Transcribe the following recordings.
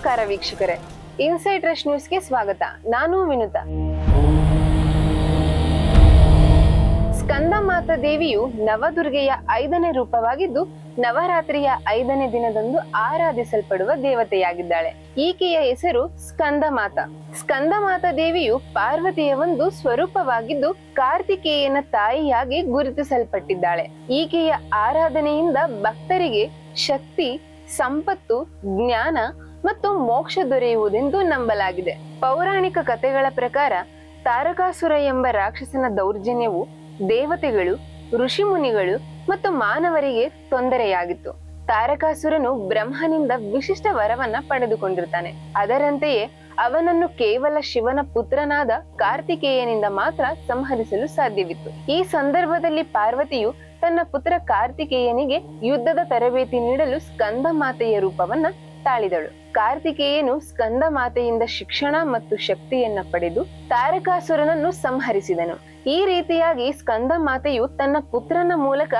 ನಮಸ್ಕಾರ ವೀಕ್ಷಕರೇ, insight rush ನ್ಯೂಸ್ಗೆ ಸ್ವಾಗತ. ನಾನು ವಿನುತಾ. ಸ್ಕಂದಮಾತಾ ದೇವಿಯು ನವದುರ್ಗೆಯ 5ನೇ ರೂಪವಾಗಿದ್ದು ನವರಾತ್ರಿಯ 5ನೇ ದಿನದಂದು ಆರಾಧಿಸಲ್ಪಡುವ ದೇವತೆಯಾಗಿದ್ದಾಳೆ. ಈಕೆಯ ಹೆಸರು ಸ್ಕಂದಮಾತಾ. ಸ್ಕಂದಮಾತಾ ದೇವಿಯು ಪಾರ್ವತಿಯ ಒಂದು ಸ್ವರೂಪವಾಗಿದ್ದು ಕಾರ್ತಿಕೇಯನ ತಾಯಿಯಾಗಿ ಗುರುತಿಸಲ್ಪಟ್ಟಿದ್ದಾಳೆ. ಈಕೆಯ ಆರಾಧನೆಯಿಂದ ಭಕ್ತರಿಗೆ ಶಕ್ತಿ, ಸಂಪತ್ತು, ಜ್ಞಾನ ಮತ್ತು ಮೋಕ್ಷ ದೊರೆಯುವುದೆಂದು ನಂಬಲಾಗಿದೆ. ಪೌರಾಣಿಕ ಕಥೆಗಳ ಪ್ರಕಾರ ತಾರಕಾಸುರ ಎಂಬ ರಾಕ್ಷಸನ ದೌರ್ಜನ್ಯವು ದೇವತೆಗಳು, ಋಷಿಮುನಿಗಳು ಮತ್ತು ಮಾನವರಿಗೆ ತೊಂದರೆಯಾಗಿತ್ತು. ತಾರಕಾಸುರನು ಬ್ರಹ್ಮನಿಂದ ವಿಶಿಷ್ಟ ವರವನ್ನ ಪಡೆದುಕೊಂಡಿರ್ತಾನೆ. ಅದರಂತೆಯೇ ಅವನನ್ನು ಕೇವಲ ಶಿವನ ಪುತ್ರನಾದ ಕಾರ್ತಿಕೇಯನಿಂದ ಮಾತ್ರ ಸಂಹರಿಸಲು ಸಾಧ್ಯವಿತ್ತು. ಈ ಸಂದರ್ಭದಲ್ಲಿ ಪಾರ್ವತಿಯು ತನ್ನ ಪುತ್ರ ಕಾರ್ತಿಕೇಯನಿಗೆ ಯುದ್ಧದ ತರಬೇತಿ ನೀಡಲು ಸ್ಕಂದಮಾತೆಯ ರೂಪವನ್ನ ತಾಳಿದಳು. ಕಾರ್ತಿಕೇಯನು ಸ್ಕಂದಮಾತೆಯಿಂದ ಶಿಕ್ಷಣ ಮತ್ತು ಶಕ್ತಿಯನ್ನ ಪಡೆದು ತಾರಕಾಸುರನನ್ನು ಸಂಹರಿಸಿದನು. ಈ ರೀತಿಯಾಗಿ ಸ್ಕಂದಮಾತೆಯು ತನ್ನ ಪುತ್ರನ ಮೂಲಕ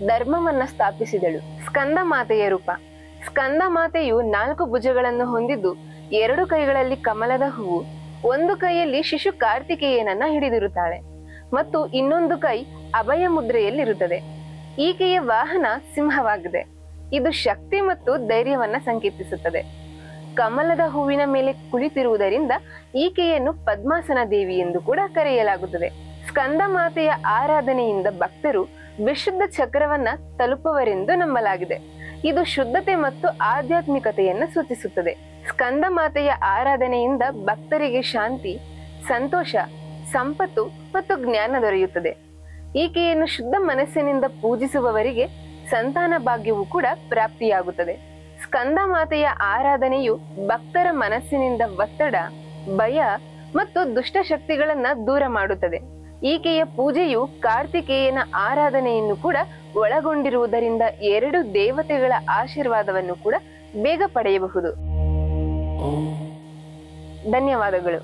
ಧರ್ಮವನ್ನ ಸ್ಥಾಪಿಸಿದಳು. ಸ್ಕಂದಮಾತೆಯ ರೂಪ. ಸ್ಕಂದಮಾತೆಯು 4 ಭುಜಗಳನ್ನು ಹೊಂದಿದ್ದು 2 ಕೈಗಳಲ್ಲಿ ಕಮಲದ ಹೂವು, ಒಂದು ಕೈಯಲ್ಲಿ ಶಿಶು ಕಾರ್ತಿಕೇಯನನ್ನ ಹಿಡಿದಿರುತ್ತಾಳೆ ಮತ್ತು ಇನ್ನೊಂದು ಕೈ ಅಭಯ ಮುದ್ರೆಯಲ್ಲಿರುತ್ತದೆ. ಈಕೆಯ ವಾಹನ ಸಿಂಹವಾಗಿದೆ. ಇದು ಶಕ್ತಿ ಮತ್ತು ಧೈರ್ಯವನ್ನ ಸಂಕೇತಿಸುತ್ತದೆ. ಕಮಲದ ಹೂವಿನ ಮೇಲೆ ಕುಳಿತಿರುವುದರಿಂದ ಈಕೆಯನ್ನು ಪದ್ಮಾಸನ ದೇವಿ ಎಂದು ಕೂಡ ಕರೆಯಲಾಗುತ್ತದೆ. ಸ್ಕಂದಮಾತೆಯ ಆರಾಧನೆಯಿಂದ ಭಕ್ತರು ವಿಶುದ್ಧ ಚಕ್ರವನ್ನ ತಲುಪುವರೆಂದು ನಂಬಲಾಗಿದೆ. ಇದು ಶುದ್ಧತೆ ಮತ್ತು ಆಧ್ಯಾತ್ಮಿಕತೆಯನ್ನ ಸೂಚಿಸುತ್ತದೆ. ಸ್ಕಂದಮಾತೆಯ ಆರಾಧನೆಯಿಂದ ಭಕ್ತರಿಗೆ ಶಾಂತಿ, ಸಂತೋಷ, ಸಂಪತ್ತು ಮತ್ತು ಜ್ಞಾನ ದೊರೆಯುತ್ತದೆ. ಈಕೆಯನ್ನು ಶುದ್ಧ ಮನಸ್ಸಿನಿಂದ ಪೂಜಿಸುವವರಿಗೆ ಸಂತಾನ ಭಾಗ್ಯವೂ ಕೂಡ ಪ್ರಾಪ್ತಿಯಾಗುತ್ತದೆ. ಸ್ಕಂದಮಾತೆಯ ಆರಾಧನೆಯು ಭಕ್ತರ ಮನಸ್ಸಿನಿಂದ ಒತ್ತಡ, ಭಯ ಮತ್ತು ದುಷ್ಟ ಶಕ್ತಿಗಳನ್ನ ದೂರ ಮಾಡುತ್ತದೆ. ಈಕೆಯ ಪೂಜೆಯು ಕಾರ್ತಿಕೇಯನ ಆರಾಧನೆಯನ್ನು ಕೂಡ ಒಳಗೊಂಡಿರುವುದರಿಂದ 2 ದೇವತೆಗಳ ಆಶೀರ್ವಾದವನ್ನು ಕೂಡ ಬೇಗ ಪಡೆಯಬಹುದು. ಧನ್ಯವಾದಗಳು.